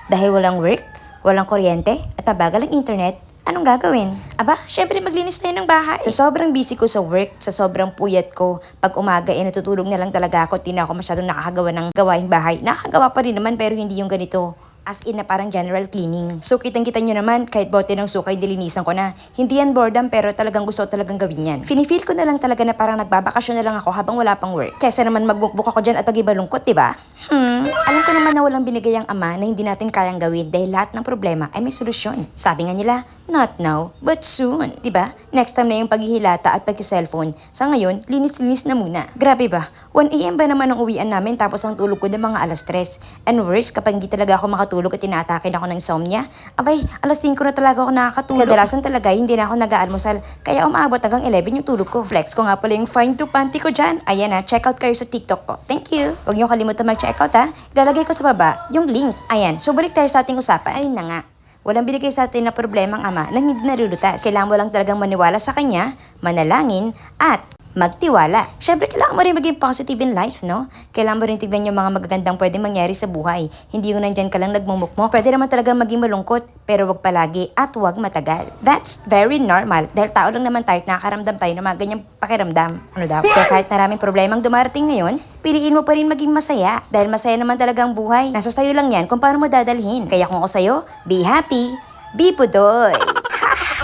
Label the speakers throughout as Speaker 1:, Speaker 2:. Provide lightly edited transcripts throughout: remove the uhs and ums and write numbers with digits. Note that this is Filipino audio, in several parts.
Speaker 1: Dahil walang work, walang kuryente, at mabagal ang internet, anong gagawin? Aba, syempre maglinis tayo ng bahay. Sa sobrang busy ko sa work, sa sobrang puyat ko, pag umaga natutulog na lang talaga ako, di na ako masyadong nakakagawa ng gawaing bahay. Nakakagawa pa rin naman pero hindi yung ganito. As in na parang general cleaning. So kitang-kita nyo naman, kahit bote ng sukay dilinisan ko na. Hindi yan boredom pero talagang gusto talagang gawin yan. Finifeel ko na lang talaga na parang nagbabakasyon na lang ako habang wala pang work. Kesa naman magbukbuk ako dyan at pag-ibalungkot, diba? Alam ko naman na walang binigay ang ama na hindi natin kayang gawin dahil lahat ng problema ay may solusyon. Sabi nga nila, not now, but soon. Diba? Next time na yung paghihilata at pag-cellphone. Sa ngayon, linis-linis na muna. Grabe ba? 1 AM ba naman ang uwian namin tapos ang tulog ko na mga alas 3. And worse, kapag hindi talaga ako makatulog at inaatake na ako ng insomnia, abay, alas 5 na talaga ako nakakatulog. Kadalasan talaga, hindi na ako nag-aalmusal. Kaya umaabot hanggang 11 yung tulog ko. Flex ko nga pala yung fine to panty ko dyan. Ayan na, check out kayo sa TikTok ko. Thank you. Huwag niyo kalimutan mag-check out ha. Ilalagay ko sa baba yung link. Ayan, so balik tayo sa ating usapan. Ayun na nga. Walang binigay sa atin na problema ang ama na hindi nalulutas. Kailangan mo lang talagang maniwala sa kanya, manalangin, at magtiwala. Syempre, kailangan mo rin maging positive in life, no? Kailangan mo rin tignan yung mga magagandang pwedeng mangyari sa buhay. Hindi yung nandyan ka lang nagmumukmok. Pwede naman talaga maging malungkot, pero wag palagi at wag matagal. That's very normal. Dahil tao lang naman tayo at nakakaramdam tayo ng mga ganyang pakiramdam. Ano daw? Kaya kahit maraming problemang dumarating ngayon, piliin mo pa rin maging masaya. Dahil masaya naman talaga ang buhay. Nasa sayo lang yan kung paano mo dadalhin. Kaya kung ako sa'yo, be happy, be pudoy.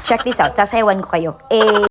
Speaker 1: Check this out, sasayawan ko kayo.